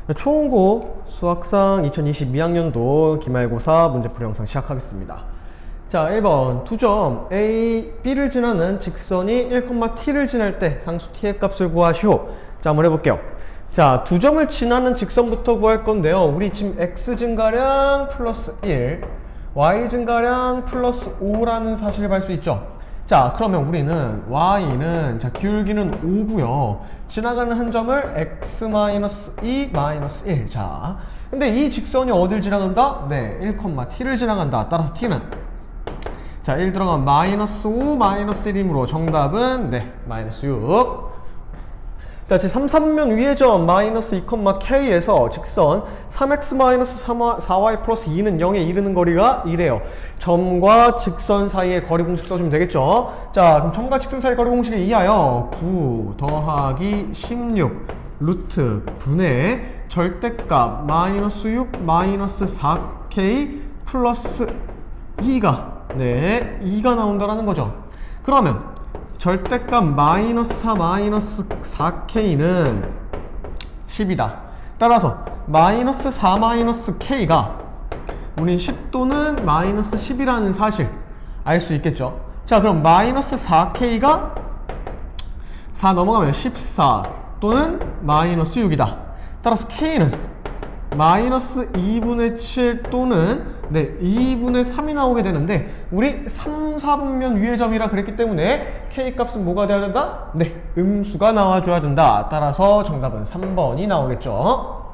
초중고 수학상 2022학년도 기말고사 문제풀이 영상 시작하겠습니다. 자, 1번 두 점 A, B를 지나는 직선이 1,T를 지날 때 상수 T의 값을 구하시오. 자, 한번 해볼게요. 자, 두 점을 지나는 직선부터 구할 건데요. 우리 지금 X 증가량 플러스 1, Y 증가량 플러스 5라는 사실을 알 수 있죠. 자, 그러면 우리는 y는 자 기울기는 5고요. 지나가는 한 점을 x-2 -1. 자, 근데 이 직선이 어딜 지나간다? 네, 1,t를 지나간다. 따라서 t는 자, 1 들어가면 -5 -1이므로 정답은 네, -6. 자, 제 3삼면 위의 점 -2,k에서 직선 3x-4y 플러스 2는 0에 이르는 거리가 이래요. 점과 직선 사이의 거리 공식 써주면 되겠죠. 자, 그럼 점과 직선 사이의 거리 공식에 의하여 9 더하기 16 루트 분의 절대값 -6 -4k 플러스 2가 네, 2가 나온다라는 거죠. 그러면 절대값 -4-4k는 10이다. 따라서 -4-k가 우린 10 또는 -10이라는 사실 알 수 있겠죠. 자, 그럼 -4k가 4 넘어가면 14 또는 -6이다. 따라서 k는 -2분의 7 또는 네, 2분의 3이 나오게 되는데 우리 3, 4분면 위의 점이라 그랬기 때문에 K값은 뭐가 돼야 된다? 네, 음수가 나와줘야 된다. 따라서 정답은 3번이 나오겠죠.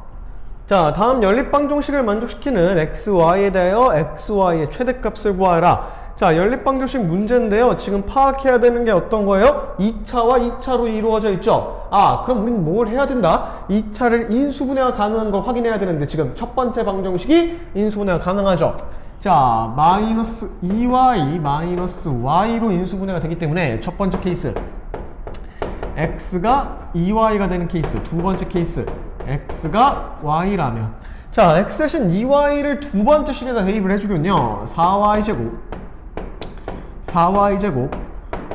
자, 다음 연립방정식을 만족시키는 XY에 대하여 XY의 최대값을 구하라. 자, 연립방정식 문제인데요. 지금 파악해야 되는 게 어떤 거예요? 2차와 2차로 이루어져 있죠. 아, 그럼 우린 뭘 해야 된다? 2차를 인수분해가 가능한 걸 확인해야 되는데 지금 첫 번째 방정식이 인수분해가 가능하죠. 자, -2y -y로 인수분해가 되기 때문에 첫 번째 케이스 x가 2y가 되는 케이스, 두 번째 케이스 x가 y라면 자, x 대신 2y를 두 번째 식에다 대입을 해주면요 4y제곱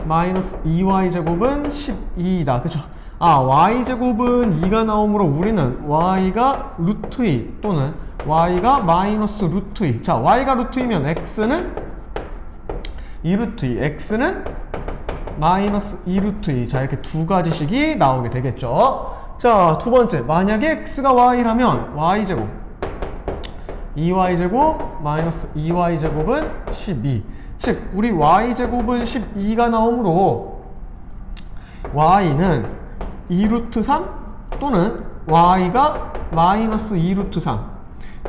마이너스 2y제곱은 12이다. 그쵸? 아, y제곱은 2가 나오므로 우리는 y가 루트 2 또는 y가 마이너스 루트 2. 자, y가 루트 2면 x는 2루트 2, x는 마이너스 2루트 2. 자, 이렇게 두 가지 식이 나오게 되겠죠. 자, 두 번째. 만약에 x가 y라면 y제곱 2y제곱 마이너스 2y제곱은 12. 즉, 우리 y제곱은 12가 나오므로 y는 2루트 3 또는 y가 마이너스 2루트 3.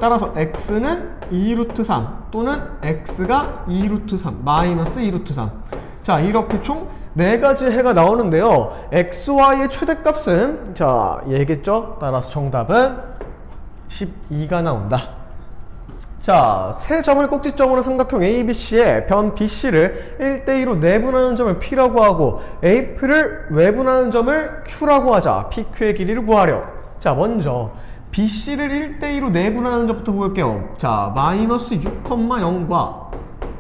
따라서 x는 2루트 3 또는 x가 2루트 3 마이너스 2루트 3. 자, 이렇게 총 4가지 해가 나오는데요. xy의 최대값은 자, 얘겠죠? 따라서 정답은 12가 나온다. 자, 세 점을 꼭지점으로 삼각형 ABC에 변 BC를 1대2로 내분하는 점을 P라고 하고 AP를 외분하는 점을 Q라고 하자. PQ의 길이를 구하려. 자, 먼저 BC를 1대2로 내분하는 점부터 볼게요. 자, -6,0과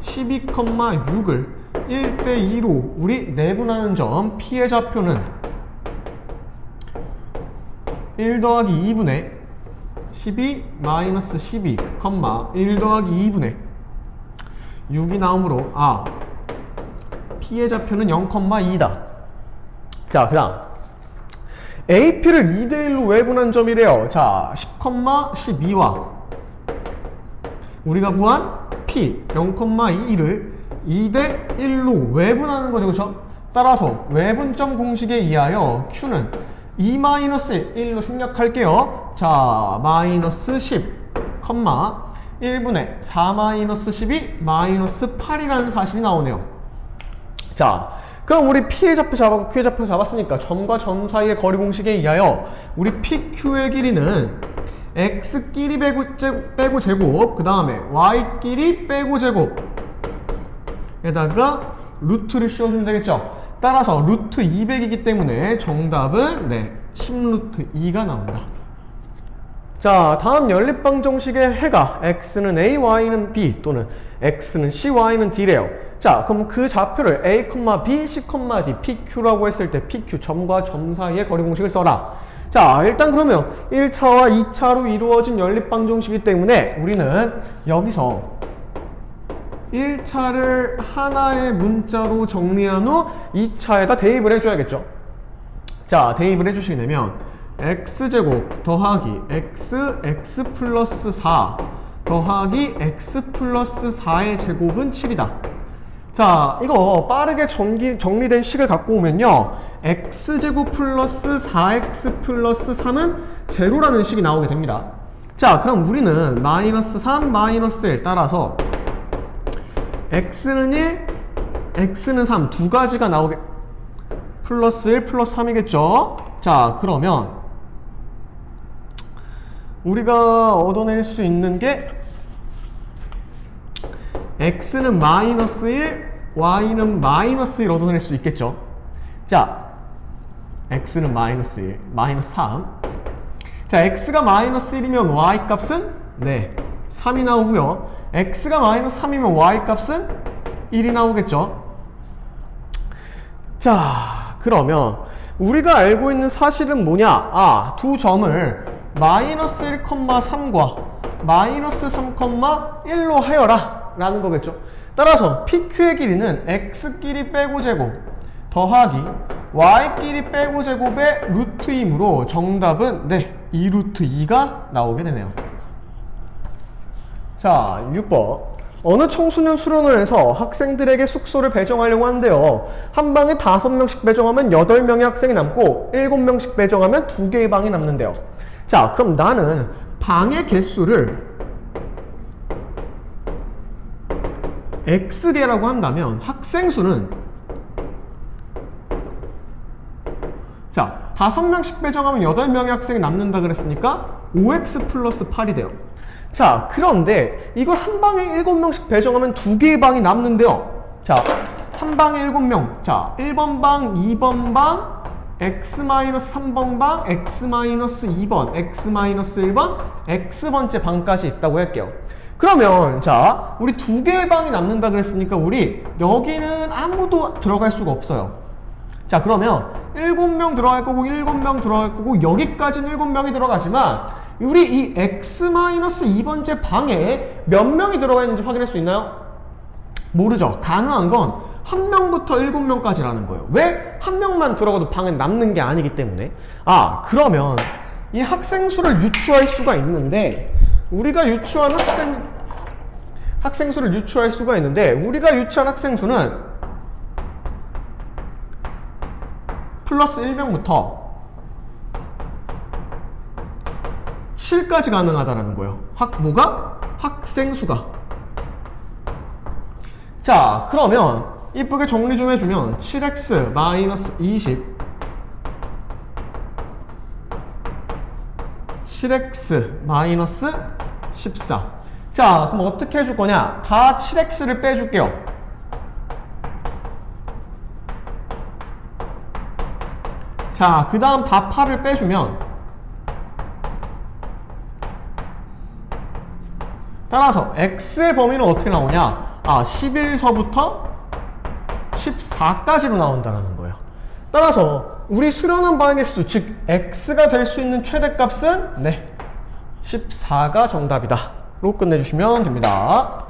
12,6을 1대2로 우리 내분하는 점 P의 좌표는 1 더하기 2분의 12 마이너스 12, 1 더하기 2분의 6이 나오므로 아, P의 좌표는 0,2다. 자, 그 다음 AP를 2대1로 외분한 점이래요. 자, 10,12와 우리가 구한 P 0,2를 2대1로 외분하는 거죠. 그렇죠? 따라서 외분점 공식에 의하여 Q는 2-1로 생략할게요. 자, 마이너스 10, 1분의 4-12 마이너스 8이라는 사실이 나오네요. 자, 그럼 우리 P의 좌표 잡았고 Q의 좌표 잡았으니까 점과 점 사이의 거리 공식에 의하여 우리 PQ의 길이는 X끼리 빼고 제곱, 그 다음에 Y끼리 빼고 제곱 에다가 루트를 씌워주면 되겠죠. 따라서 루트 200이기 때문에 정답은 네, 10루트 2가 나온다. 자, 다음 연립방정식의 해가 x는 a, y는 b 또는 x는 c, y는 d래요. 자, 그럼 그 좌표를 a, b, c, d, pq라고 했을 때 pq 점과 점 사이의 거리 공식을 써라. 자, 일단 그러면 1차와 2차로 이루어진 연립방정식이기 때문에 우리는 여기서 1차를 하나의 문자로 정리한 후 2차에다 대입을 해줘야겠죠. 자, 대입을 해주시게 되면 x제곱 더하기 x 플러스 4 더하기 x 플러스 4의 제곱은 7이다. 자, 이거 빠르게 정리된 식을 갖고 오면요, x제곱 플러스 4x 플러스 3은 제로라는 식이 나오게 됩니다. 자, 그럼 우리는 마이너스 3, 마이너스 1 따라서 x는 1, x는 3 두 가지가 나오게, 플러스 1, 플러스 3이겠죠? 자, 그러면 우리가 얻어낼 수 있는 게 x는 마이너스 1, y는 마이너스 1 얻어낼 수 있겠죠? 자, x는 마이너스 1, 마이너스 3. 자, x가 마이너스 1이면 y 값은? 네, 3이 나오고요. x가 마이너스 3이면 y 값은? 1이 나오겠죠? 자, 그러면 우리가 알고 있는 사실은 뭐냐? 아, 두 점을 마이너스 1,3과 마이너스 3,1로 하여라 라는 거겠죠. 따라서 PQ의 길이는 x끼리 빼고 제곱 더하기 y끼리 빼고 제곱의 루트 2이므로 정답은 네, 2루트 2가 나오게 되네요. 자, 6번. 어느 청소년 수련원에서 학생들에게 숙소를 배정하려고 하는데요. 한 방에 5명씩 배정하면 8명의 학생이 남고 7명씩 배정하면 2개의 방이 남는데요. 자, 그럼 나는 방의 개수를 x개라고 한다면 학생 수는, 자, 5명씩 배정하면 8명의 학생이 남는다 그랬으니까 5x 플러스 8이 돼요. 자, 그런데 이걸 한 방에 7명씩 배정하면 2개의 방이 남는데요. 자, 한 방에 7명. 자, 1번 방, 2번 방, x-3번 방, x-2번, x-1번, x번째 방까지 있다고 할게요. 그러면 자, 우리 2개의 방이 남는다 그랬으니까 우리 여기는 아무도 들어갈 수가 없어요. 자, 그러면 7명 들어갈 거고 7명 들어갈 거고 여기까지는 7명이 들어가지만 우리 이 x-2번째 방에 몇 명이 들어가 있는지 확인할 수 있나요? 모르죠. 가능한 건 1명부터 7명까지라는 거예요. 왜? 1명만 들어가도 방에 남는 게 아니기 때문에. 아, 그러면 이 학생 수를 유추할 수가 있는데, 우리가 유추한 학생 수를 유추할 수가 있는데, 우리가 유추한 학생 수는 플러스 1명부터 7까지 가능하다라는 거예요. 뭐가? 학생 수가. 자, 그러면 이쁘게 정리 좀 해주면 7x 마이너스 20, 7x 마이너스 14. 자, 그럼 어떻게 해줄 거냐? 다 7x를 빼줄게요. 자, 그 다음 다 8을 빼주면, 따라서 x의 범위는 어떻게 나오냐? 아, 11서부터 14까지로 나온다는 거예요. 따라서 우리 수련한 방의 개수, 즉 x가 될 수 있는 최대값은 네, 14가 정답이다 로 끝내주시면 됩니다.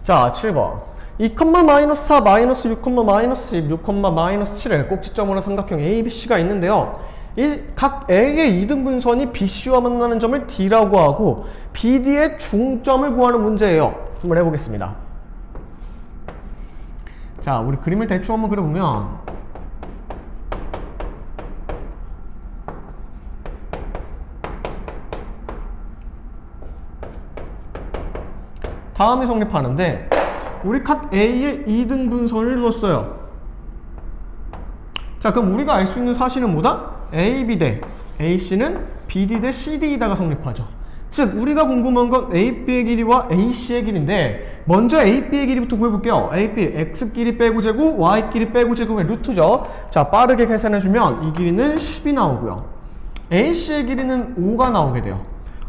자, 7번. 2, 마이너스 4, 마이너스 6, 마이너스 10, 6, 마이너스 7의 꼭지점으로 삼각형 ABC가 있는데요. 이 각 A의 이등분선이 BC와 만나는 점을 D라고 하고 BD의 중점을 구하는 문제예요. 한번 해보겠습니다. 자, 우리 그림을 대충 한번 그려보면, 다음이 성립하는데, 우리 각 A의 이등분선을 주었어요. 자, 그럼 우리가 알 수 있는 사실은 뭐다? AB 대 AC는 BD 대 CD이다가 성립하죠. 즉, 우리가 궁금한 건 AB의 길이와 AC의 길인데, 먼저 AB의 길이부터 구해볼게요. AB, X끼리 빼고 제곱, Y끼리 빼고 제곱의 루트죠. 자, 빠르게 계산해주면 이 길이는 10이 나오고요. AC의 길이는 5가 나오게 돼요.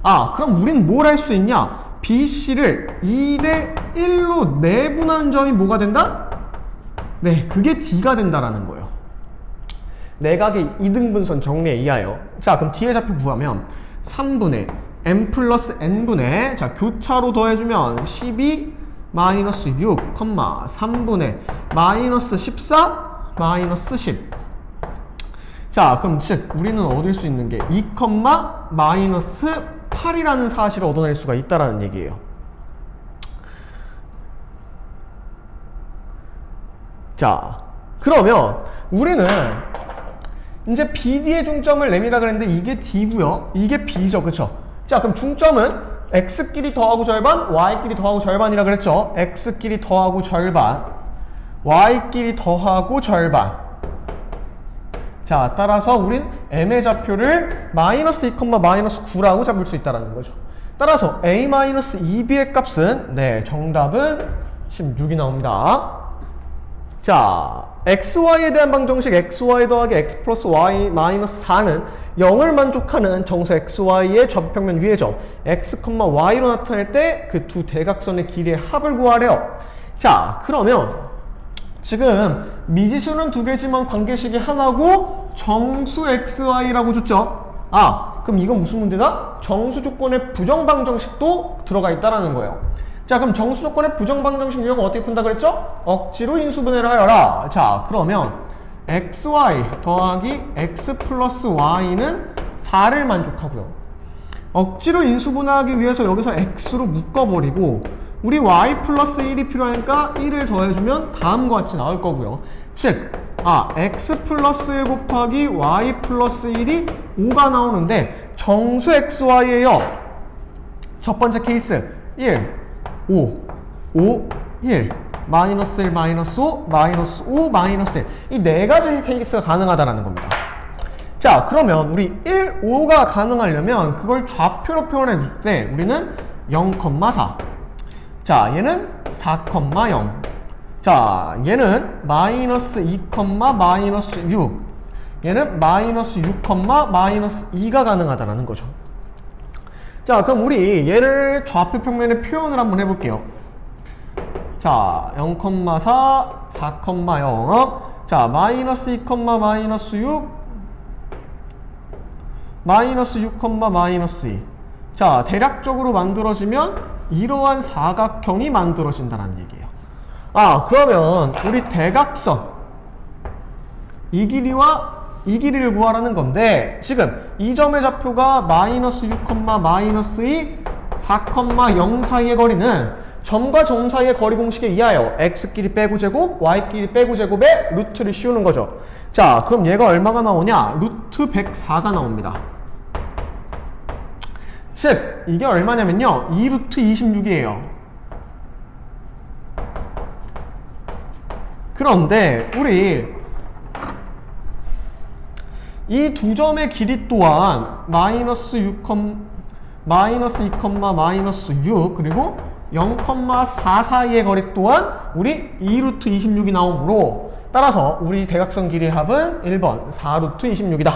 아, 그럼 우린 뭘 할 수 있냐? BC를 2 대 1로 내분한 점이 뭐가 된다? 네, 그게 D가 된다라는 거예요. 내각의 이등분선 정리에 의하여 자 그럼 뒤에 좌표 구하면 3분의 m 플러스 n분의 자 교차로 더해주면 12 마이너스 6, 3분의 마이너스 14 마이너스 10. 자 그럼 즉 우리는 얻을 수 있는 게 2, 마이너스 8이라는 사실을 얻어낼 수가 있다라는 얘기예요. 자 그러면 우리는 이제 BD의 중점을 내미라 그랬는데 이게 D고요. 이게 B죠. 그쵸? 자 그럼 중점은 X끼리 더하고 절반, Y끼리 더하고 절반이라 그랬죠? X끼리 더하고 절반, Y끼리 더하고 절반. 자 따라서 우린 M의 좌표를 마이너스 2, 마이너스 9라고 잡을 수 있다는 거죠. 따라서 A-2B의 값은 네 정답은 16이 나옵니다. 자 XY에 대한 방정식 XY 더하기 X 플러스 Y 마이너스 4는 0을 만족하는 정수 XY의 좌표평면 위의 점 X, Y로 나타낼 때 그 두 대각선의 길이의 합을 구하래요. 자 그러면 지금 미지수는 두 개지만 관계식이 하나고 정수 XY라고 줬죠. 아 그럼 이건 무슨 문제다? 정수 조건의 부정방정식도 들어가 있다는 거예요. 자 그럼 정수 조건의 부정방정식 유형을 어떻게 푼다 그랬죠? 억지로 인수분해를 하여라. 자 그러면 xy 더하기 x 플러스 y는 4를 만족하고요. 억지로 인수분해하기 위해서 여기서 x로 묶어버리고 우리 y 플러스 1이 필요하니까 1을 더해주면 다음과 같이 나올 거고요. 즉 x 플러스 1 곱하기 y 플러스 1이 5가 나오는데 정수 xy예요. 첫 번째 케이스 1 5, 1, 마이너스 1, 마이너스 5, 마이너스 5, 마이너스 1. 이 네 가지 케이스가 가능하다는 겁니다. 자, 그러면 우리 1, 5가 가능하려면 그걸 좌표로 표현해 줄 때 우리는 0,4. 자, 얘는 4,0. 자, 얘는 마이너스 2, 마이너스 6. 얘는 마이너스 6, 마이너스 2가 가능하다는 거죠. 자 그럼 우리 얘를 좌표 평면에 표현을 한번 해볼게요. 자 0,4, 4,0. 자 마이너스 2, 마이너스 6, 마이너스 6, 마이너스 2. 자 대략적으로 만들어지면 이러한 사각형이 만들어진다는 얘기예요. 아 그러면 우리 대각선 이 길이와 이 길이를 구하라는 건데 지금 이 점의 좌표가 마이너스 6, 마이너스 2, 4,0 사이의 거리는 점과 점 사이의 거리 공식에 의하여 x끼리 빼고 제곱, y끼리 빼고 제곱의 루트를 씌우는 거죠. 자 그럼 얘가 얼마가 나오냐? 루트 104가 나옵니다. 즉 이게 얼마냐면요 2루트 26이에요. 그런데 우리 이 두 점의 길이 또한 마이너스 6, 마이너스 2, 마이너스 6 그리고 0,4 사이의 거리 또한 우리 2루트 26이 나오므로 따라서 우리 대각선 길이의 합은 1번 4루트 26이다.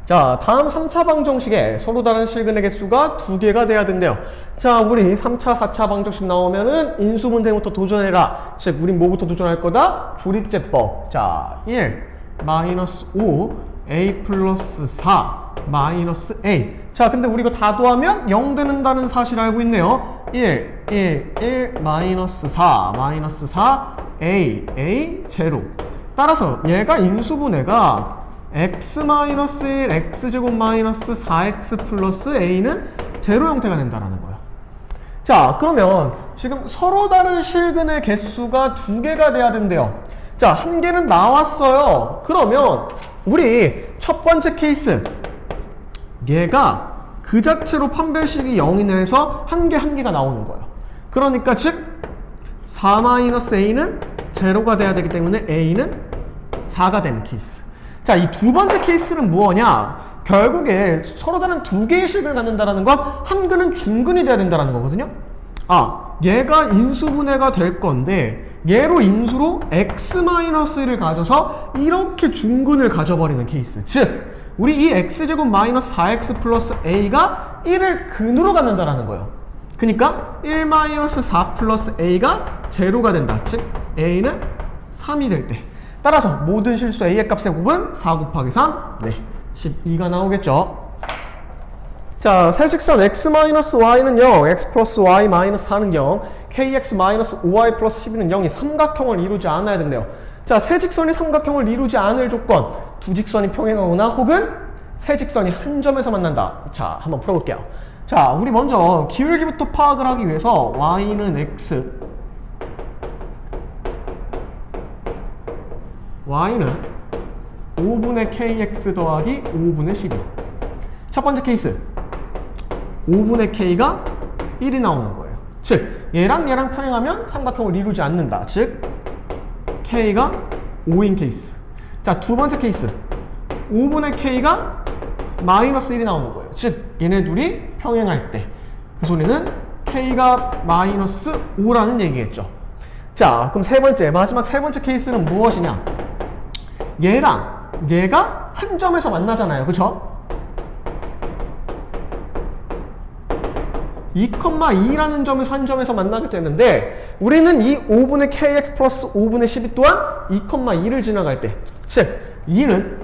자 다음 3차 방정식에 서로 다른 실근의 개수가 2개가 돼야 된대요. 자 우리 3차 4차 방정식 나오면은 인수분해부터 도전해라. 즉 우린 뭐부터 도전할 거다? 조립제법. 자 1 마이너스 5 a 플러스 4 마이너스 a. 자 근데 우리 이거 다 더하면 0 되는다는 사실을 알고 있네요. 1 마이너스 4 마이너스 4 a 제로. 따라서 얘가 인수분해가 x 마이너스 1 x제곱 마이너스 4x 플러스 a는 제로 형태가 된다는 거예요. 자 그러면 지금 서로 다른 실근의 개수가 2개가 돼야 된대요. 자, 한 개는 나왔어요. 그러면 우리 첫 번째 케이스 얘가 그 자체로 판별식이 0이나 해서 한 개가 나오는 거예요. 그러니까 즉 4-a는 제로가 돼야 되기 때문에 a는 4가 되는 케이스. 자, 이 두 번째 케이스는 뭐냐? 결국에 서로 다른 2개의 식을 갖는다는 건 한 근은 중근이 돼야 된다는 거거든요. 아, 얘가 인수분해가 될 건데 얘로 인수로 x-1을 가져서 이렇게 중근을 가져버리는 케이스. 즉 우리 이 x제곱 마이너스 4x 플러스 a가 1을 근으로 갖는다라는 거예요. 그러니까 1-4 플러스 a가 제로가 된다. 즉 a는 3이 될 때. 따라서 모든 실수 a의 값의 곱은 4 곱하기 3, 네, 12가 나오겠죠. 자, 새 직선 x-y는 0, x 플러스 y 마이너스 4는 0, kx 마이너스 5y 플러스 12는 0이 삼각형을 이루지 않아야 된대요. 자, 새 직선이 삼각형을 이루지 않을 조건, 두 직선이 평행하거나 혹은 새 직선이 한 점에서 만난다. 자, 한번 풀어볼게요. 자, 우리 먼저 기울기부터 파악을 하기 위해서 y는 x, y는 5분의 kx 더하기 5분의 12. 첫 번째 케이스, 5분의 k가 1이 나오는 거예요. 즉, 얘랑 얘랑 평행하면 삼각형을 이루지 않는다. 즉, k가 5인 케이스. 자, 두 번째 케이스, 5분의 k가 마이너스 1이 나오는 거예요. 즉, 얘네 둘이 평행할 때 그 소리는 k가 마이너스 5라는 얘기겠죠. 자, 그럼 세 번째, 마지막 세 번째 케이스는 무엇이냐? 얘랑 얘가 한 점에서 만나잖아요. 그쵸? 2,2라는 점에서 한 점에서 만나게 되는데 우리는 이 5분의 kx 플러스 5분의 12 또한 2,2를 지나갈 때, 즉 2는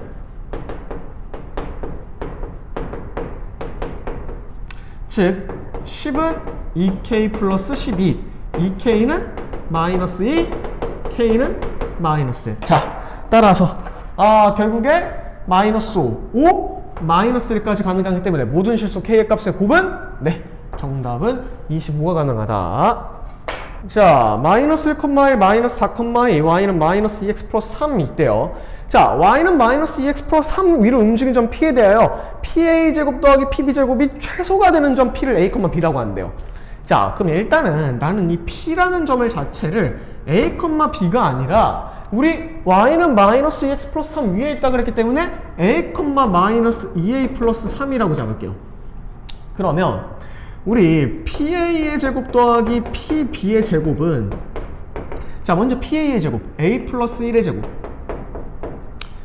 즉 10은 2k 플러스 12, 2k는 마이너스 2, k는 마이너스 1. 자, 따라서 결국에 마이너스 5, 마이너스 1까지 가능하기 때문에 모든 실수 k의 값의 곱은, 네, 정답은 25가 가능하다. 자, 마이너스 1,1, 마이너스 4,2, y는 마이너스 2x 플러스 3이 있대요. 자, y는 마이너스 2x 플러스 3 위로 움직이는 점 p에 대하여 pa제곱 더하기 pb제곱이 최소가 되는 점 p를 a, b라고 하는데요. 자, 그럼 일단은 나는 이 p라는 점을 자체를 a, b가 아니라 우리 y는 마이너스 2x 플러스 3 위에 있다 그랬기 때문에 a, 마이너스 2a 플러스 3이라고 잡을게요. 그러면 우리 pa의 제곱 더하기 pb의 제곱은, 자, 먼저 pa의 제곱, a 플러스 1의 제곱,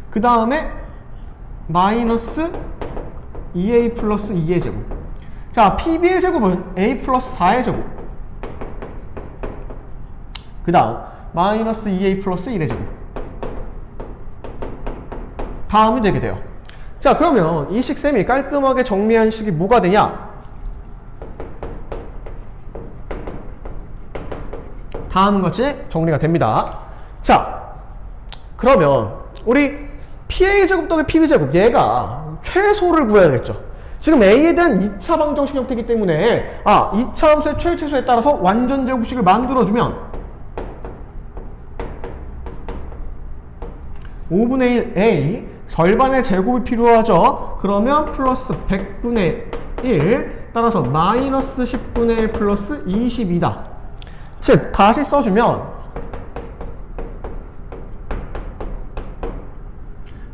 그 다음에 마이너스 2a 플러스 2의 제곱. 자, pb의 제곱은 a 플러스 4의 제곱, 그 다음 마이너스 2a 플러스 1의 제곱, 다음이 되게 돼요. 자, 그러면 이 식셈이 깔끔하게 정리한 식이 뭐가 되냐? 다음과 같이 정리가 됩니다. 자, 그러면 우리 pa의 제곱 더하기 pb 제곱, 얘가 최소를 구해야겠죠. 지금 a에 대한 2차 방정식 형태이기 때문에 2차 함수의 최소에 따라서 완전 제곱식을 만들어주면 5분의 1 a 절반의 제곱이 필요하죠. 그러면 플러스 100분의 1 따라서 마이너스 10분의 1 플러스 22다. 즉, 다시 써주면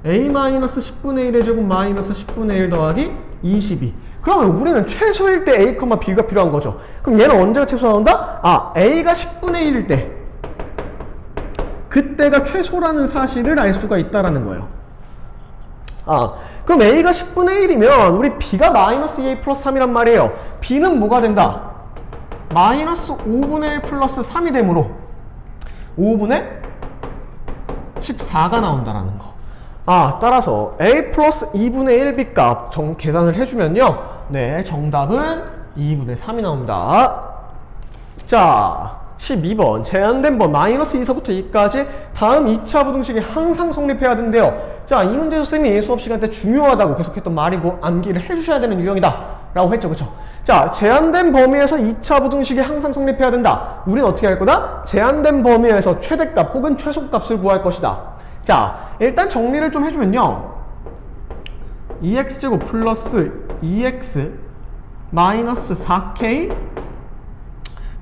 a-10분의 1의 제곱 마이너스 10분의 1 더하기 22. 그러면 우리는 최소일 때 a, b가 필요한 거죠. 그럼 얘는 언제가 최소 나온다? a가 10분의 1일 때, 그때가 최소라는 사실을 알 수가 있다라는 거예요. 그럼 a가 10분의 1이면 우리 b가 마이너스 2a 플러스 3이란 말이에요. b는 뭐가 된다? 마이너스 5분의 1 플러스 3이 되므로 5분의 14가 나온다라는 거. 따라서 a 플러스 2분의 1 b 값 계산을 해주면요, 네, 정답은 2분의 3이 나옵니다. 자, 12번 제한된 번 마이너스 2서부터 2까지 다음 2차 부등식이 항상 성립해야 된대요. 자, 이 문제도 쌤이 수업 시간 때 중요하다고 계속했던 말이고 암기를 해주셔야 되는 유형이다 라고 했죠. 그쵸? 자, 제한된 범위에서 2차 부등식이 항상 성립해야 된다. 우린 어떻게 할 거다? 제한된 범위에서 최대값 혹은 최소값을 구할 것이다. 자, 일단 정리를 좀 해주면요, 2x제곱 플러스 2x 마이너스 4k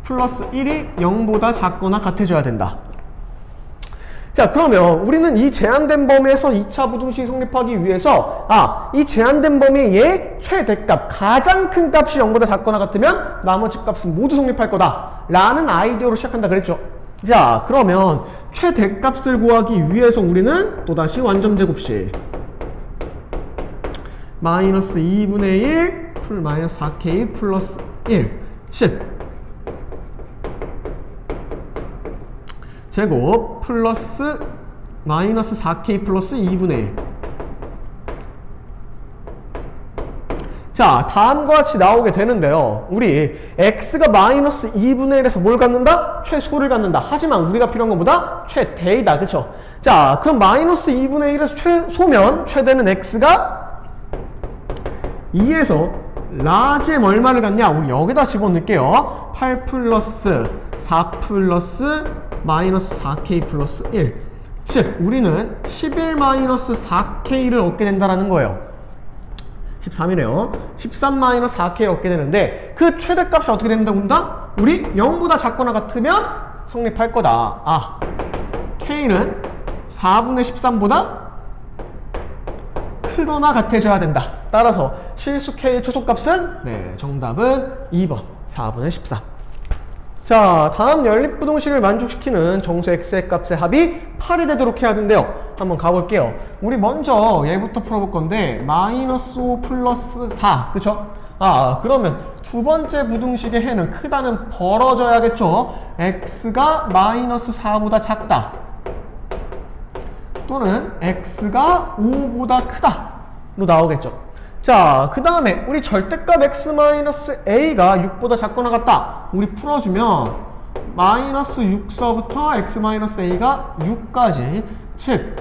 플러스 1이 0보다 작거나 같아져야 된다. 자, 그러면 우리는 이 제한된 범위에서 2차 부등식이 성립하기 위해서 이 제한된 범위의 최대값, 가장 큰 값이 0보다 작거나 같으면 나머지 값은 모두 성립할 거다 라는 아이디어로 시작한다 그랬죠. 자, 그러면 최대값을 구하기 위해서 우리는 또다시 완전 제곱식 마이너스 2분의 1 마이너스 4k 플러스 1 10 제곱 플러스 마이너스 4k 플러스 2분의 1. 자, 다음과 같이 나오게 되는데요. 우리 x가 마이너스 2분의 1에서 뭘 갖는다? 최소를 갖는다. 하지만 우리가 필요한 것보다 최대이다. 그쵸? 자, 그럼 마이너스 2분의 1에서 최소면 최대는 x가 2에서 라지에 얼마를 갖냐? 우리 여기다 집어넣을게요. 8 플러스 4 플러스 마이너스 4k 플러스 1. 즉, 우리는 11 마이너스 4k를 얻게 된다는 거예요. 13이네요. 13 마이너스 4k를 얻게 되는데 그 최대값이 어떻게 된다고 한다? 우리 0보다 작거나 같으면 성립할 거다. 아, k는 4분의 13보다 크거나 같아져야 된다. 따라서 실수 k의 최소값은 네, 정답은 2번 4분의 13. 자, 다음 연립부동식을 만족시키는 정수 x의 값의 합이 8이 되도록 해야 된대요. 한번 가볼게요. 우리 먼저 얘부터 풀어볼 건데 마이너스 5 플러스 4 그쵸? 아, 그러면 두 번째 부등식의 해는 크다는 벌어져야겠죠? x가 마이너스 4보다 작다 또는 x가 5보다 크다 로 나오겠죠. 자, 그 다음에 우리 절대값 x-a가 6보다 작거나 같다. 우리 풀어주면 마이너스 6서부터 x-a가 6까지 즉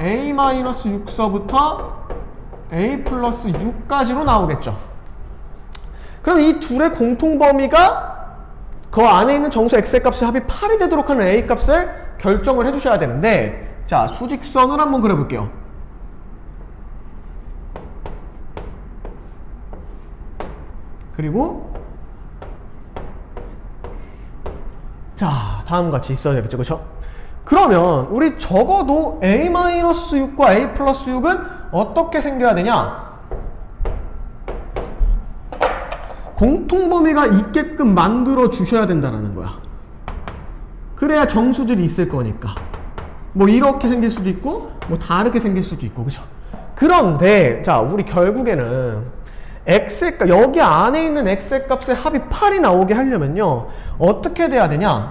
a-6서부터 a 플러스 6까지로 나오겠죠. 그럼 이 둘의 공통 범위가 그 안에 있는 정수 x의 값의 합이 8이 되도록 하는 a 값을 결정을 해주셔야 되는데 자, 수직선을 한번 그려볼게요. 그리고 자, 다음과 같이 있어야 되겠죠. 그쵸? 그러면 우리 적어도 a-6과 a 플러스 6은 어떻게 생겨야 되냐? 공통범위가 있게끔 만들어 주셔야 된다는 거야. 그래야 정수들이 있을 거니까. 뭐 이렇게 생길 수도 있고 뭐 다르게 생길 수도 있고. 그쵸? 그런데 자, 우리 결국에는 x의 값, 여기 안에 있는 x의 값의 합이 8이 나오게 하려면요 어떻게 돼야 되냐?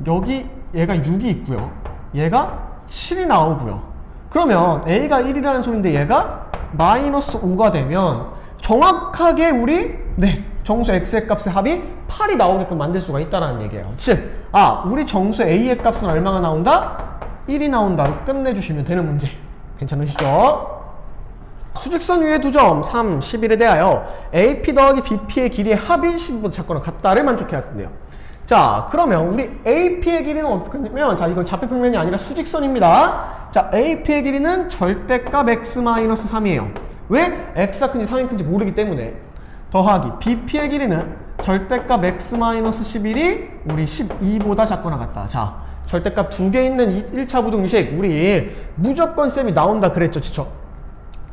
여기 얘가 6이 있고요 얘가 7이 나오고요 그러면 a가 1이라는 소리인데 얘가 마이너스 5가 되면 정확하게 우리 정수 x의 값의 합이 8이 나오게끔 만들 수가 있다는 얘기예요. 즉, 우리 정수 a의 값은 얼마가 나온다? 1이 나온다로 끝내주시면 되는 문제. 괜찮으시죠? 수직선 위의 두 점 3, 11에 대하여 AP 더하기 BP의 길이의 합이 12보다 작거나 같다를 만족해야 된대요. 자, 그러면 우리 AP의 길이는 어떻게 되냐면 자, 이건 좌표평면이 아니라 수직선입니다. 자, AP의 길이는 절대값 x-3이에요. 왜? x가 큰지 3이 큰지 모르기 때문에. 더하기 BP의 길이는 절대값 x-11이 우리 12보다 작거나 같다. 자, 절대값 두 개 있는 1차 부등식 우리 무조건 쌤이 나온다 그랬죠, 지쳐?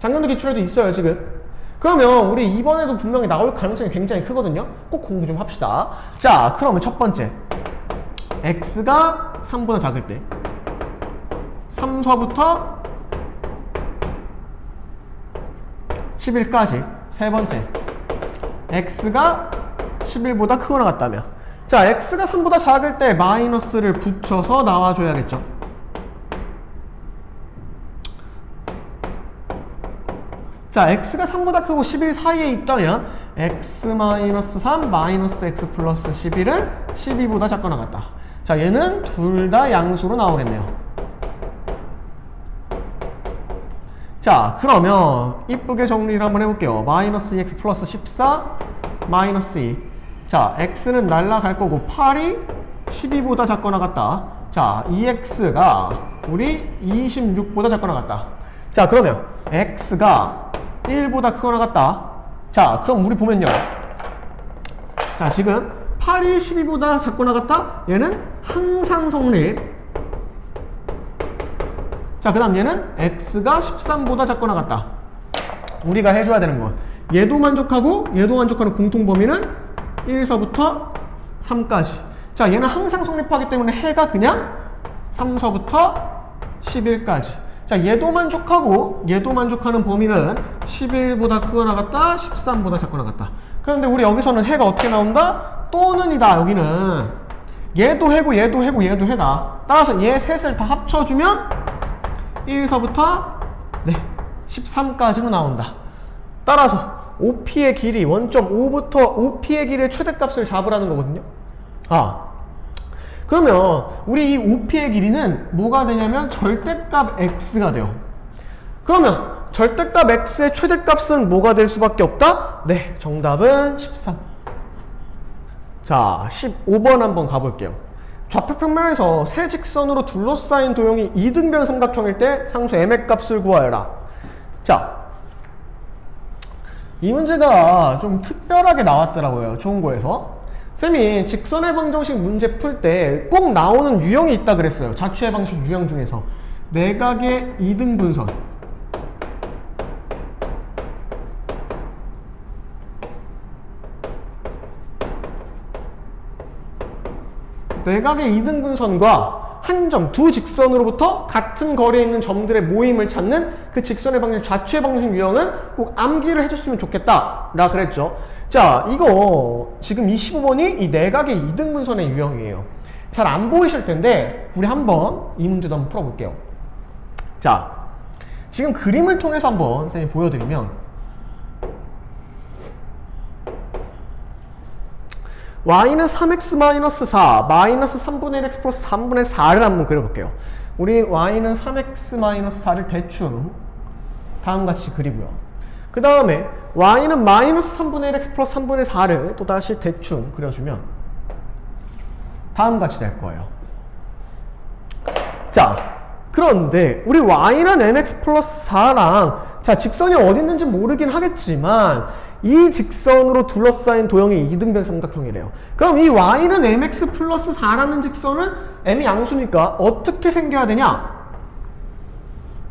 작년도 기출에도 있어요, 지금. 그러면 우리 이번에도 분명히 나올 가능성이 굉장히 크거든요. 꼭 공부 좀 합시다. 자, 그러면 첫 번째 x가 3보다 작을 때 3서부터 11까지 세 번째 x가 11보다 크거나 같다면 자, x가 3보다 작을 때 마이너스를 붙여서 나와줘야겠죠. 자, x가 3보다 크고 11 사이에 있다면 x-3 마이너스 x 플러스 11은 12보다 작거나 같다. 자, 얘는 둘 다 양수로 나오겠네요. 자, 그러면 이쁘게 정리를 한번 해볼게요. 마이너스 2x 플러스 14 마이너스 2. 자, x는 날라갈 거고 8이 12보다 작거나 같다. 자, 2x가 우리 26보다 작거나 같다. 자, 그러면 x가 1보다 크거나 같다. 자, 그럼 우리 보면요. 자, 지금 8이 12보다 작거나 같다. 얘는 항상 성립. 자, 그 다음 얘는 x가 13보다 작거나 같다. 우리가 해줘야 되는 건 얘도 만족하고 얘도 만족하는 공통범위는 1서부터 3까지. 자, 얘는 항상 성립하기 때문에 해가 그냥 3서부터 11까지. 자, 얘도 만족하고 얘도 만족하는 범위는 11보다 크거나 같다, 13보다 작거나 같다. 그런데 우리 여기서는 해가 어떻게 나온다? 또는이다. 여기는 얘도 해고 얘도 해고 얘도 해다. 따라서 얘 셋을 다 합쳐주면 1서부터 네 13까지로 나온다. 따라서 OP의 길이 1.5부터 OP의 길이의 최대값을 잡으라는 거거든요. 그러면 우리 이 OP의 길이는 뭐가 되냐면 절대값 x가 돼요. 그러면 절대값 x의 최대값은 뭐가 될 수밖에 없다? 네, 정답은 13. 자, 15번 한번 가볼게요. 좌표 평면에서 세 직선으로 둘러싸인 도형이 이등변 삼각형일 때 상수 m의 값을 구하여라. 자, 이 문제가 좀 특별하게 나왔더라고요. 좋은 거에서. 쌤이 직선의 방정식 문제 풀 때 꼭 나오는 유형이 있다 그랬어요. 자취의 방식 유형 중에서 내각의 이등분선, 내각의 이등분선과 한 점, 두 직선으로부터 같은 거리에 있는 점들의 모임을 찾는 그 직선의 방정식, 좌추의 방정식 유형은 꼭 암기를 해줬으면 좋겠다 라 그랬죠. 자, 이거 지금 25번이 이 내각의 이등분선의 유형이에요. 잘 안 보이실 텐데 우리 한번 이 문제도 한번 풀어볼게요. 자, 지금 그림을 통해서 한번 선생님이 보여드리면 y는 3x-4 마이너스 3분의 1x 플러스 3분의 4를 한번 그려볼게요. 우리 y는 3x-4를 대충 다음같이 그리고요. 그 다음에 y는 마이너스 3분의 1x 플러스 3분의 4를 또 다시 대충 그려주면 다음같이 될 거예요. 자, 그런데 우리 y는 mx 플러스 4랑 자 직선이 어디 있는지 모르긴 하겠지만 이 직선으로 둘러싸인 도형이 이등변 삼각형이래요. 그럼 이 y는 mx 플러스 4라는 직선은 m이 양수니까 어떻게 생겨야 되냐?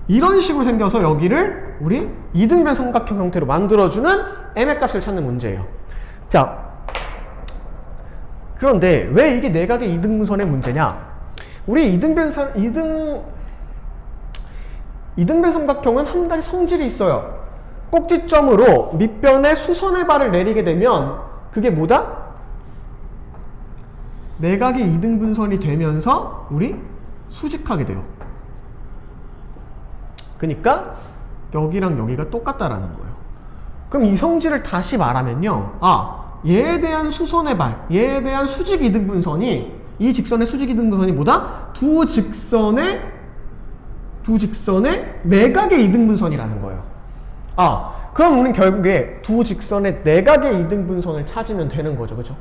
이런 식으로 생겨서 여기를 우리 이등변 삼각형 형태로 만들어주는 m의 값을 찾는 문제예요. 자, 그런데 왜 이게 내각의 이등분선의 문제냐? 우리 이등변 삼각형은 한 가지 성질이 있어요. 꼭지점으로 밑변에 수선의 발을 내리게 되면 그게 뭐다? 내각의 이등분선이 되면서 우리 수직하게 돼요. 그러니까 여기랑 여기가 똑같다라는 거예요. 그럼 이 성질을 다시 말하면요. 얘에 대한 수선의 발, 얘에 대한 수직 이등분선이 이 직선의 수직 이등분선이 뭐다? 두 직선의 내각의 이등분선이라는 거예요. 그럼 우리는 결국에 두 직선의 내각의 이등분선을 찾으면 되는 거죠. 그죠?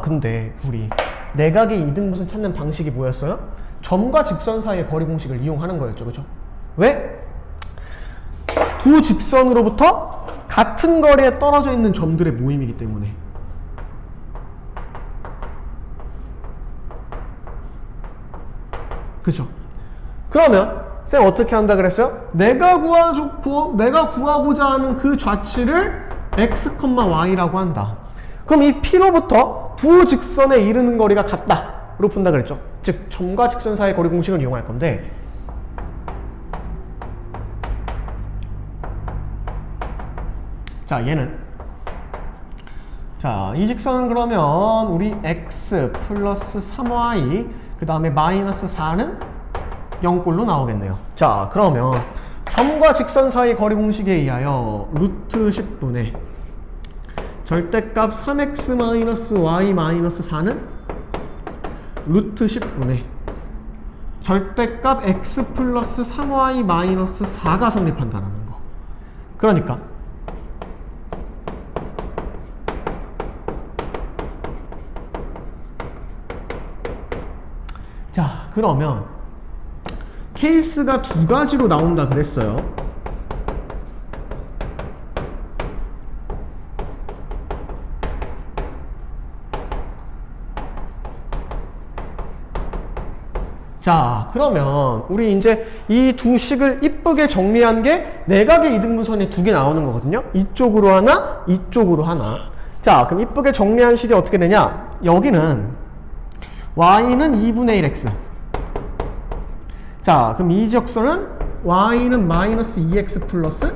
근데 우리 내각의 이등분선 찾는 방식이 뭐였어요? 점과 직선 사이의 거리 공식을 이용하는 거였죠. 그죠? 왜? 두 직선으로부터 같은 거리에 떨어져 있는 점들의 모임이기 때문에. 그죠? 그러면 쌤 어떻게 한다 그랬어요? 내가 구하고자 하는 그 좌치를 x, y라고 한다. 그럼 이 P로부터 두 직선에 이르는 거리가 같다로 푼다 그랬죠. 즉 점과 직선 사이의 거리 공식을 이용할 건데 자 얘는 자 이 직선은 그러면 우리 x 플러스 3y 그 다음에 마이너스 4는 0꼴로 나오겠네요. 자, 그러면 점과 직선 사이 거리 공식에 의하여 루트 10분의 절대값 3x-y-4는 루트 10분의 절대값 x 플러스 3y-4가 성립한다는 거. 그러니까 자, 그러면 케이스가 두 가지로 나온다 그랬어요. 자, 그러면 우리 이제 이 두 식을 이쁘게 정리한 게 내각의 이등분선이 두 개 나오는 거거든요. 이쪽으로 하나, 이쪽으로 하나. 자, 그럼 이쁘게 정리한 식이 어떻게 되냐? 여기는 y는 2분의 1x. 자, 그럼 이 직선은 y는 마이너스 2x 플러스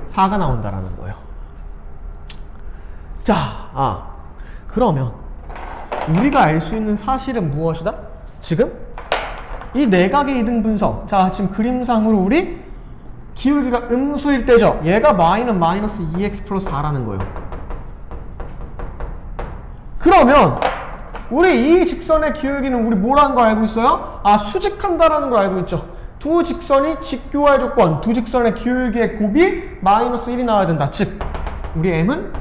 4가 나온다라는 거예요. 자, 그러면 우리가 알 수 있는 사실은 무엇이다? 지금 이 내각의 이등분성. 자, 지금 그림상으로 우리 기울기가 음수일 때죠. 얘가 마이는 마이너스 2x 플러스 4라는 거예요. 그러면 우리 이 직선의 기울기는 우리 뭐라는 걸 알고 있어요? 아, 수직한다라는 걸 알고 있죠. 두 직선이 직교할 조건, 두 직선의 기울기의 곱이 마이너스 1이 나와야 된다. 즉, 우리 m은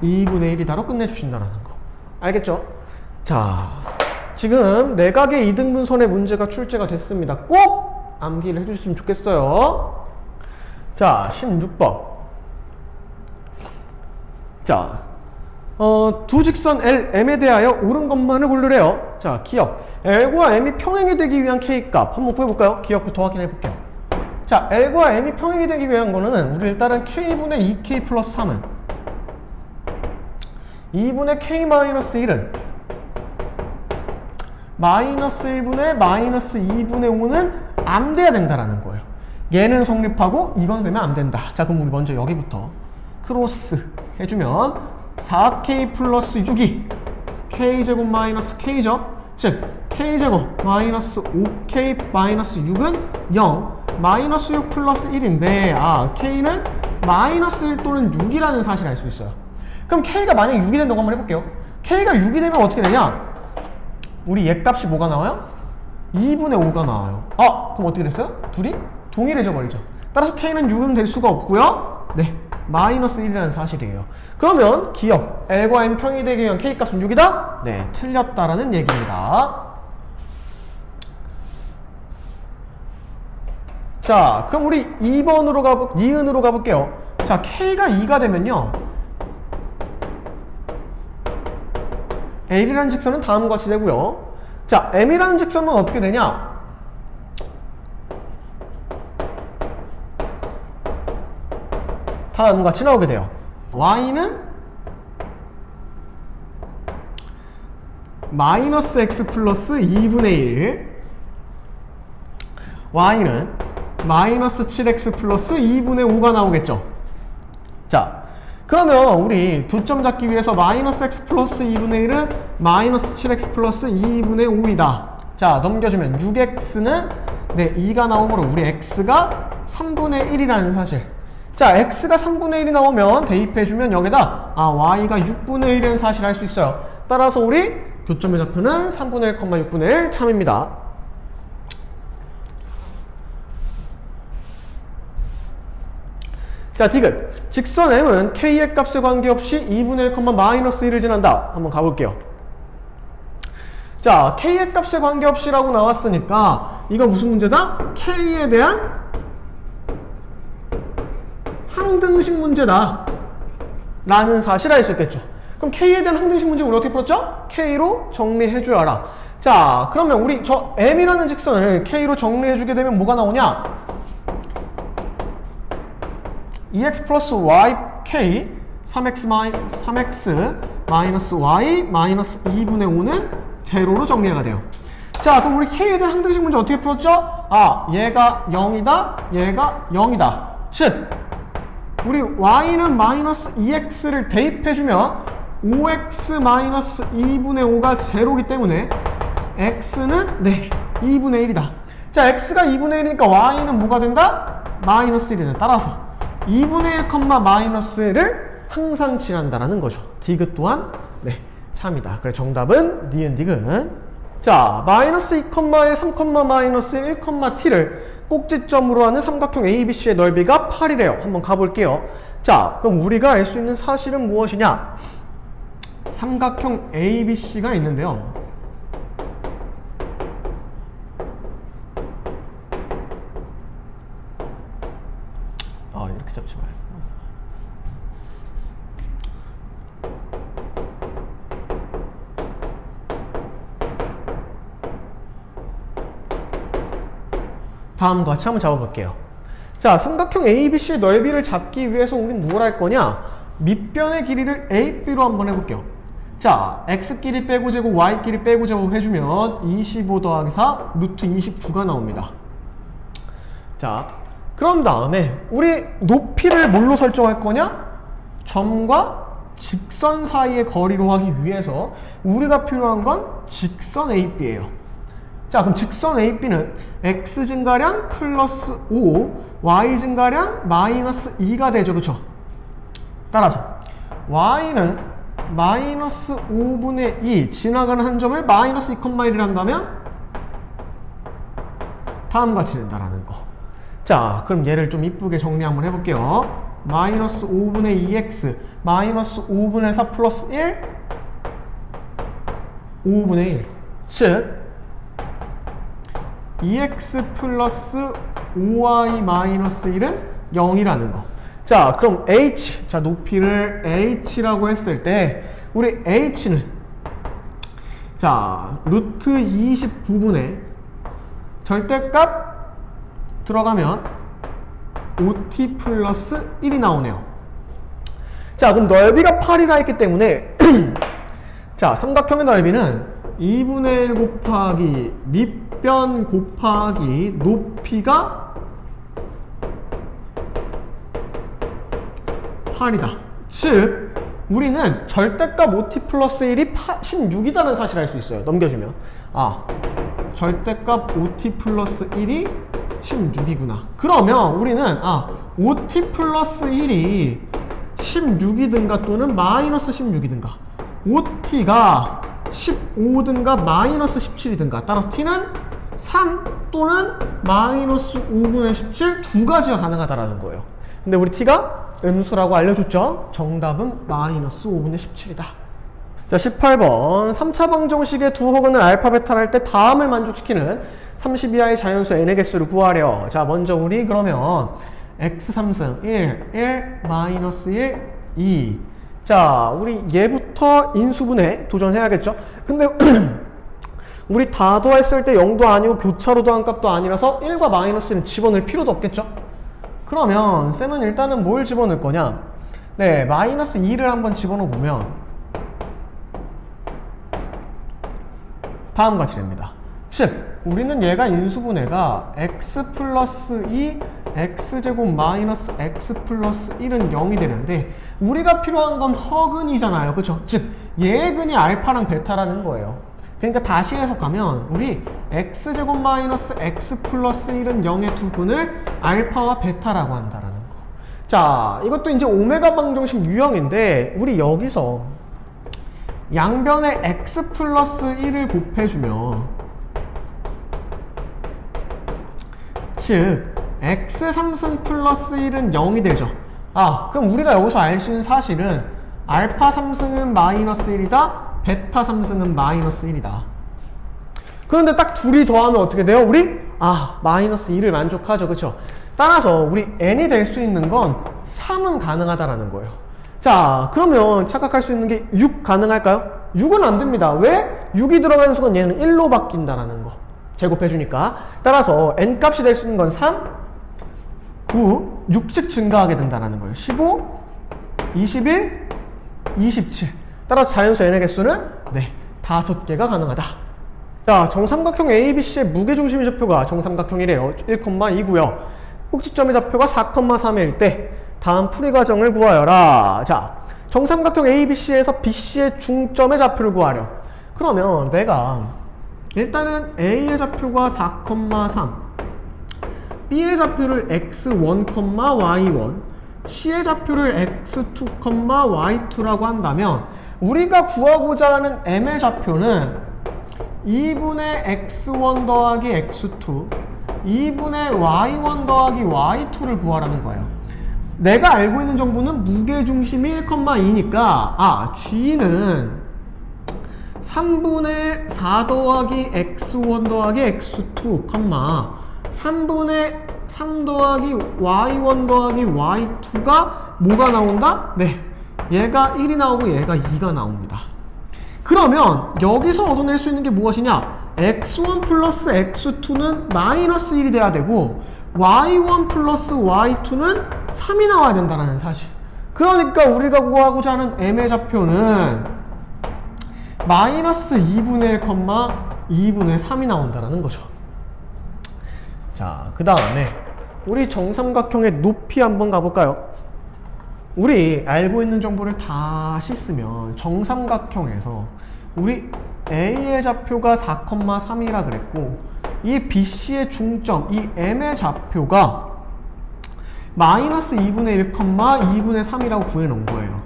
2분의 1이다로 끝내주신다는 거. 알겠죠? 자, 지금 내각의 이등분선의 문제가 출제가 됐습니다. 꼭 암기를 해주셨으면 좋겠어요. 자, 16번. 자, 두 직선 L, M에 대하여 옳은 것만을 고르래요. 자, 기억. L과 M이 평행이 되기 위한 K값 한번 구해볼까요? 기억부터 확인해 볼게요. 자, L과 M이 평행이 되기 위한 거는 우리 일단은 K분의 2K 플러스 3은 2분의 K 마이너스 1은 마이너스 1분의 마이너스 2분의 5는 안 돼야 된다라는 거예요. 얘는 성립하고 이건 되면 안 된다. 자, 그럼 우리 먼저 여기부터 크로스 해주면 4K 플러스 6이 K제곱 마이너스 K죠. 즉 K제곱 마이너스 5K 마이너스 6은 0 마이너스 6 플러스 1인데 아, K는 마이너스 1 또는 6이라는 사실을 알 수 있어요. 그럼 K가 만약 6이 된다고 한번 해볼게요. K가 6이 되면 어떻게 되냐? 우리 얘 값이 뭐가 나와요? 2분의 5가 나와요. 아, 그럼 어떻게 됐어요? 둘이 동일해져 버리죠. 따라서 K는 6은 될 수가 없고요. 네, 마이너스 1이라는 사실이에요. 그러면 기억, L과 M 평이 되기 위한 K값은 6이다? 네, 틀렸다라는 얘기입니다. 자, 그럼 우리 2번으로 니은으로 가볼게요. 자, K가 2가 되면요, L이라는 직선은 다음과 같이 되고요. 자, M이라는 직선은 어떻게 되냐? 다음과 같이 나오게 돼요. Y는 마이너스 X 플러스 2분의 1 Y는 마이너스 7X 플러스 2분의 5가 나오겠죠. 자, 그러면 우리 교점 잡기 위해서 마이너스 X 플러스 2분의 1은 마이너스 7X 플러스 2분의 5이다. 자, 넘겨주면 6X는 네, 2가 나오므로 우리 X가 3분의 1이라는 사실. 자, X가 3분의 1이 나오면 대입해주면 여기다 아, Y가 6분의 1이라는 사실을 알 수 있어요. 따라서 우리 교점의 좌표는 3분의 1, 6분의 1 참입니다. 자, 디귿. 직선 M은 K의 값에 관계없이 2분의 1, 마이너스 1을 지난다. 한번 가볼게요. 자, K의 값에 관계없이라고 나왔으니까 이거 무슨 문제다? K에 대한 항등식 문제다 라는 사실을 알 수 있겠죠. 그럼 K에 대한 항등식 문제 우리 어떻게 풀었죠? K로 정리해줘야 알아. 자, 그러면 우리 저 M이라는 직선을 K로 정리해주게 되면 뭐가 나오냐? 2x 플러스 yk 3x 마이너스 y 마이너스 2분의 5는 제로로 정리가 돼요. 자, 그럼 우리 K에 대한 항등식 문제 어떻게 풀었죠? 아, 얘가 0이다, 얘가 0이다. 즉 우리 y는 마이너스 2x를 대입해주면 5x 마이너스 2분의 5가 제로이기 때문에 x는 네 2분의 1이다. 자, x가 2분의 1이니까 y는 뭐가 된다? 마이너스 1이다. 따라서 2분의 1, 마이너스 1을 항상 지난다라는 거죠. 디귿 또한 네 참이다. 그래, 정답은 니은 디귿. 자, 마이너스 2,1, 3, 마이너스 1, t를 꼭지점으로 하는 삼각형 ABC의 넓이가 8이래요. 한번 가볼게요. 자, 그럼 우리가 알 수 있는 사실은 무엇이냐? 삼각형 ABC가 있는데요. 이렇게 잡지 마요. 다음과 같이 한번 잡아볼게요. 자, 삼각형 ABC의 넓이를 잡기 위해서 우리는 뭘 할 거냐? 밑변의 길이를 AB로 한번 해볼게요. 자, X끼리 빼고 제곱, Y끼리 빼고 제곱 해주면 25 더하기 4, 루트 29가 나옵니다. 자, 그런 다음에 우리 높이를 뭘로 설정할 거냐? 점과 직선 사이의 거리로 하기 위해서 우리가 필요한 건 직선 AB예요. 자, 그럼 직선 AB는 x 증가량 플러스 5, y 증가량 마이너스 2가 되죠. 그쵸? 따라서 y는 마이너스 5분의 2 지나가는 한 점을 마이너스 2,1을 한다면 다음과 같이 된다라는 거. 자, 그럼 얘를 좀 이쁘게 정리 한번 해볼게요. 마이너스 5분의 2x 마이너스 5분의 4 플러스 1 5분의 1 즉 2x 플러스 5y 마이너스 1은 0이라는 거. 자, 그럼 h, 자 높이를 h라고 했을 때 우리 h는 자 루트 29분의 절대값 들어가면 5t 플러스 1이 나오네요. 자, 그럼 넓이가 8이라 했기 때문에 자, 삼각형의 넓이는 2분의 1 곱하기 밑변 곱하기 높이가 8이다. 즉 우리는 절대값 5t 플러스 1이 16이라는 사실을 알 수 있어요. 넘겨주면 절대값 5t 플러스 1이 16이구나. 그러면 우리는 5t 플러스 1이 16이든가 또는 마이너스 16이든가 5t가 15든가 마이너스 17이든가 따라서 t는 3 또는 마이너스 5분의 17 두 가지가 가능하다라는 거예요. 근데 우리 t가 음수라고 알려줬죠? 정답은 마이너스 5분의 17이다. 자, 18번 3차 방정식의 두 혹은을 알파 베타를 할 때 다음을 만족시키는 30 이하의 자연수 n의 개수를 구하려. 자, 먼저 우리 그러면 x 3승 1, 마이너스 1, 2. 자, 우리 얘부터 인수분해 도전해야겠죠? 근데 우리 다 더했을 때 0도 아니고 교차로 더한 값도 아니라서 1과 마이너스는 집어넣을 필요도 없겠죠? 그러면 쌤은 일단은 뭘 집어넣을 거냐? 네, 마이너스 2를 한번 집어넣어 보면 다음과 같이 됩니다. 즉 우리는 얘가 인수분해가 x 플러스 2 x제곱 마이너스 x 플러스 1은 0이 되는데 우리가 필요한 건 허근이잖아요. 그쵸? 즉 얘의 근이 알파랑 베타라는 거예요. 그러니까 다시 해석하면 우리 x제곱 마이너스 x 플러스 1은 0의 두 근을 알파와 베타라고 한다라는 거. 자, 이것도 이제 오메가 방정식 유형인데 우리 여기서 양변에 x 플러스 1을 곱해주면 즉 x 3승 플러스 1은 0이 되죠. 그럼 우리가 여기서 알 수 있는 사실은 알파 3승은 마이너스 1이다 베타 3승은 마이너스 1이다. 그런데 딱 둘이 더하면 어떻게 돼요? 우리 마이너스 2를 만족하죠. 그쵸? 따라서 우리 n이 될 수 있는 건 3은 가능하다라는 거예요. 자, 그러면 착각할 수 있는 게 6 가능할까요? 6은 안 됩니다. 왜? 6이 들어가는 순간 얘는 1로 바뀐다라는 거. 제곱해주니까. 따라서 n 값이 될 수 있는 건 3, 9, 6씩 증가하게 된다는 거예요. 15, 21, 27. 따라서 자연수 n의 개수는 5개가 가능하다. 자, 정삼각형 ABC의 무게중심의 좌표가 정삼각형이래요. 1,2고요. 꼭지점의 좌표가 4,3일 때 다음 풀이 과정을 구하여라. 자, 정삼각형 ABC에서 BC의 중점의 좌표를 구하려. 그러면 내가 일단은 A의 좌표가 4,3, B의 좌표를 x1, y1, C의 좌표를 x2, y2라고 한다면 우리가 구하고자 하는 M의 좌표는 2분의 x1 더하기 x2, 2분의 y1 더하기 y2를 구하라는 거예요. 내가 알고 있는 정보는 무게중심이 1,2니까 G는 3분의 4 더하기 x1 더하기 x2, 3분의 3 더하기 y1 더하기 y2가 뭐가 나온다? 얘가 1이 나오고 얘가 2가 나옵니다. 그러면 여기서 얻어낼 수 있는 게 무엇이냐? x1 플러스 x2는 마이너스 1이 돼야 되고 y1 플러스 y2는 3이 나와야 된다는 사실. 그러니까 우리가 구하고자 하는 m의 좌표는 마이너스 2분의 1, 2분의 3이 나온다는 거죠. 자, 그 다음에 우리 정삼각형의 높이 한번 가볼까요? 우리 알고 있는 정보를 다 씻으면 정삼각형에서 우리 A의 좌표가 4,3이라 그랬고 이 BC의 중점, 이 M의 좌표가 마이너스 2분의 1, 2분의 3이라고 구해놓은 거예요.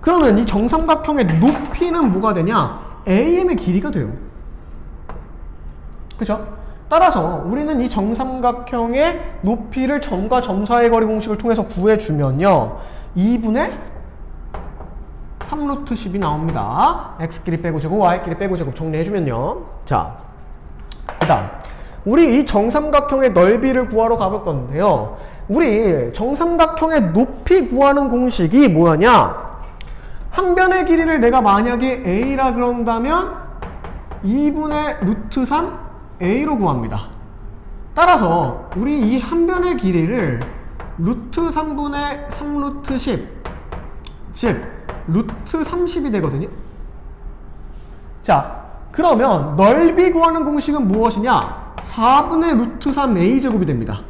그러면 이 정삼각형의 높이는 뭐가 되냐? AM의 길이가 돼요. 그죠? 따라서 우리는 이 정삼각형의 높이를 점과 점 사이의 거리 공식을 통해서 구해주면요 2분의 3루트 10이 나옵니다. x끼리 빼고 제곱, y끼리 빼고 제곱 정리해주면요. 자, 그 다음 우리 이 정삼각형의 넓이를 구하러 가볼 건데요. 우리 정삼각형의 높이 구하는 공식이 뭐냐냐? 한 변의 길이를 내가 만약에 a라 그런다면 2분의 루트 3 a로 구합니다. 따라서 우리 이 한 변의 길이를 루트 3분의 3루트 10, 즉 루트 30이 되거든요. 자, 그러면 넓이 구하는 공식은 무엇이냐? 4분의 루트 3 a제곱이 됩니다.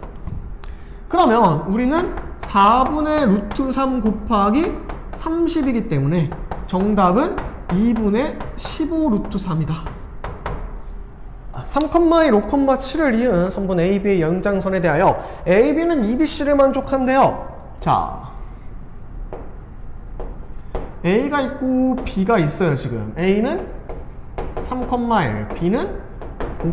그러면 우리는 4분의 루트 3 곱하기 30이기 때문에 정답은 2분의 15 루트 3이다. 3,1, 5,7을 이은 선분 AB의 연장선에 대하여 AB는 EBC를 만족한대요. 자, A가 있고 B가 있어요. 지금 A는 3,1, B는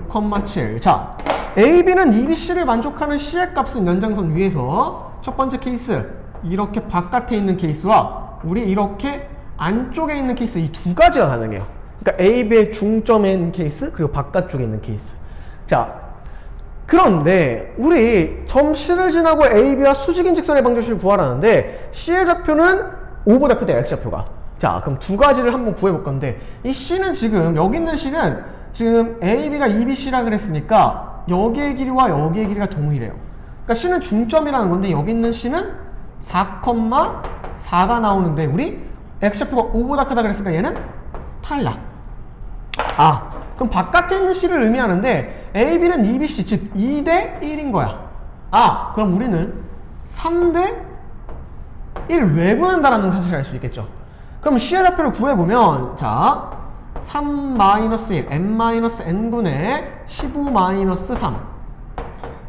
5,7. 자, AB는 EBC를 만족하는 C의 값은 연장선 위에서 첫 번째 케이스 이렇게 바깥에 있는 케이스와 우리 이렇게 안쪽에 있는 케이스 이 두 가지가 가능해요. 그러니까 AB의 중점에 있는 케이스 그리고 바깥쪽에 있는 케이스. 자, 그런데 우리 점 C를 지나고 AB와 수직인 직선의 방정식을 구하라는데 C의 좌표는 5보다 크대요. X좌표가. 자, 그럼 두 가지를 한번 구해볼 건데 이 C는 지금 여기 있는 C는 지금 AB가 EBC라 그랬으니까 여기의 길이와 여기의 길이가 동일해요. 그러니까 C는 중점이라는 건데 여기 있는 C는 4,4가 나오는데 우리 X좌표가 5보다 크다 그랬으니까 얘는 탈락. 아, 그럼 바깥에 있는 C를 의미하는데 AB는 EBC, 즉 2대 1인 거야. 아, 그럼 우리는 3대 1 외분한다라는 사실을 알 수 있겠죠. 그럼 C의 좌표를 구해보면 자, 3-1, n-n분의 15-3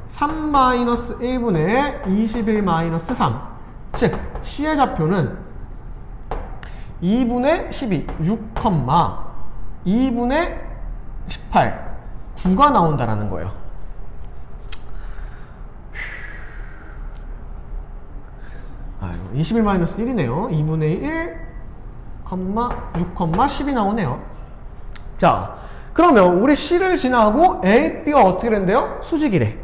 3-1분의 21-3 즉 C의 좌표는 2분의 12, 6, 2분의 18, 9가 나온다라는 거예요. 아유, 21-1이네요. 2분의 1, 6, 10이 나오네요. 자, 그러면 우리 C를 지나고 A, B가 어떻게 된대요? 수직이래.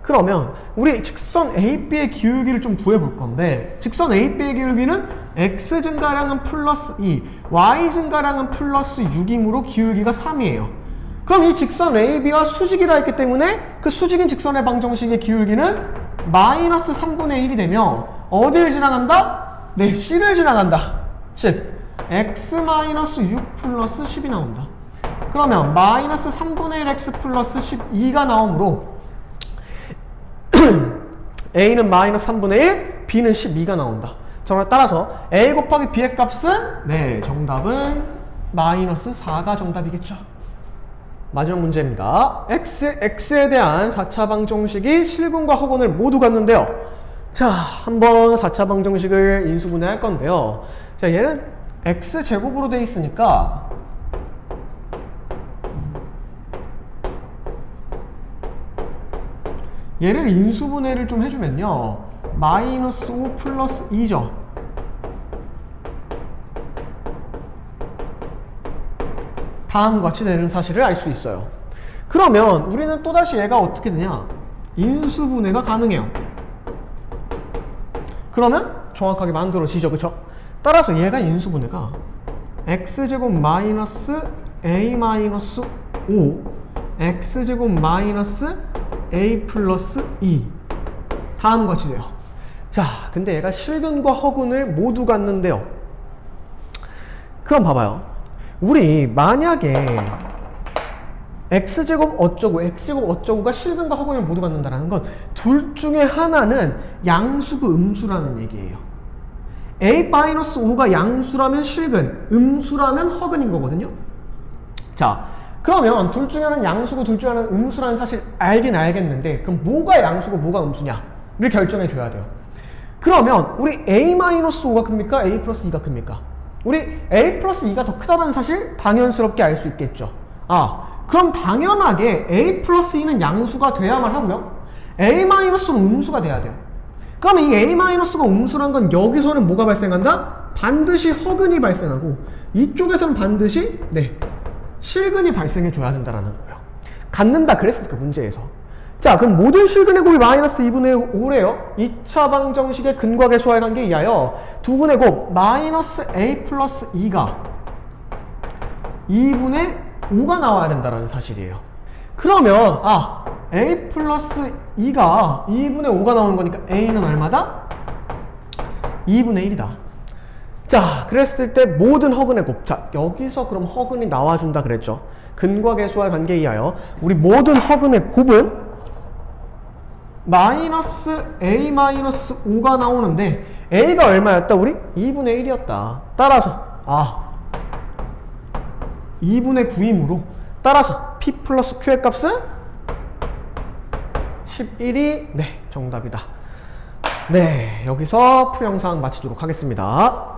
그러면 우리 직선 AB의 기울기를 좀 구해볼 건데 직선 AB의 기울기는 X 증가량은 플러스 2, Y 증가량은 플러스 6이므로 기울기가 3이에요. 그럼 이 직선 AB가 수직이라 했기 때문에 그 수직인 직선의 방정식의 기울기는 마이너스 3분의 1이 되며 어디를 지나간다? 네, C를 지나간다. 즉 X-6 플러스 10이 나온다. 그러면 마이너스 3분의 1 X 플러스 12가 나오므로 A는 마이너스 3분의 1, B는 12가 나온다. 따라서 A 곱하기 B의 값은 네, 정답은 마이너스 4가 정답이겠죠. 마지막 문제입니다. X에 대한 4차 방정식이 실근과 허근을 모두 갖는데요. 자, 한번 4차 방정식을 인수분해할 건데요. 자, 얘는 X제곱으로 되어 있으니까 얘를 인수분해를 좀 해주면요. 마이너스 5 플러스 2죠. 다음과 같이 되는 사실을 알 수 있어요. 그러면 우리는 또다시 얘가 어떻게 되냐? 인수분해가 가능해요. 그러면 정확하게 만들어지죠. 그쵸? 따라서 얘가 인수분해가 x제곱 마이너스 a 마이너스 5 x제곱 마이너스 a 플러스 2 다음과 같이 돼요. 자, 근데 얘가 실근과 허근을 모두 갖는데요. 그럼 봐봐요. 우리 만약에 x제곱 어쩌고 x제곱 어쩌고가 실근과 허근을 모두 갖는다는 건 둘 중에 하나는 양수고 음수라는 얘기예요. a-5가 양수라면 실근, 음수라면 허근인 거거든요. 자, 그러면 둘 중에 하나는 양수고 둘 중에 하나는 음수라는 사실 알긴 알겠는데 그럼 뭐가 양수고 뭐가 음수냐를 결정해 줘야 돼요. 그러면 우리 a-5가 큽니까? a 플러스 2가 큽니까? 우리 a 플러스 2가 더 크다는 사실 당연스럽게 알 수 있겠죠. 그럼 당연하게 a 플러스 2는 양수가 돼야만 하고요. a-는 음수가 돼야 돼요. 그럼 이 a-가 음수란 건 여기서는 뭐가 발생한다? 반드시 허근이 발생하고 이쪽에서는 반드시 실근이 발생해 줘야 된다는 거예요. 갖는다 그랬으니까 문제에서. 자, 그럼 모든 실근의 곱이 마이너스 2분의 5래요. 2차 방정식의 근과 계수와의 관계에 의하여 두근의 곱 마이너스 a 플러스 2가 2분의 5가 나와야 된다는 사실이에요. 그러면 a 플러스 2가 2분의 5가 나오는 거니까 a는 얼마다? 2분의 1이다. 자, 그랬을 때 모든 허근의 곱. 자, 여기서 그럼 허근이 나와준다 그랬죠. 근과 계수와의 관계에 의하여 우리 모든 허근의 곱은 마이너스 a 마이너스 5가 나오는데 a가 얼마였다 우리? 2분의 1이었다. 따라서 2분의 9이므로 따라서 p 플러스 q의 값은 11이 정답이다. 여기서 풀 영상 마치도록 하겠습니다.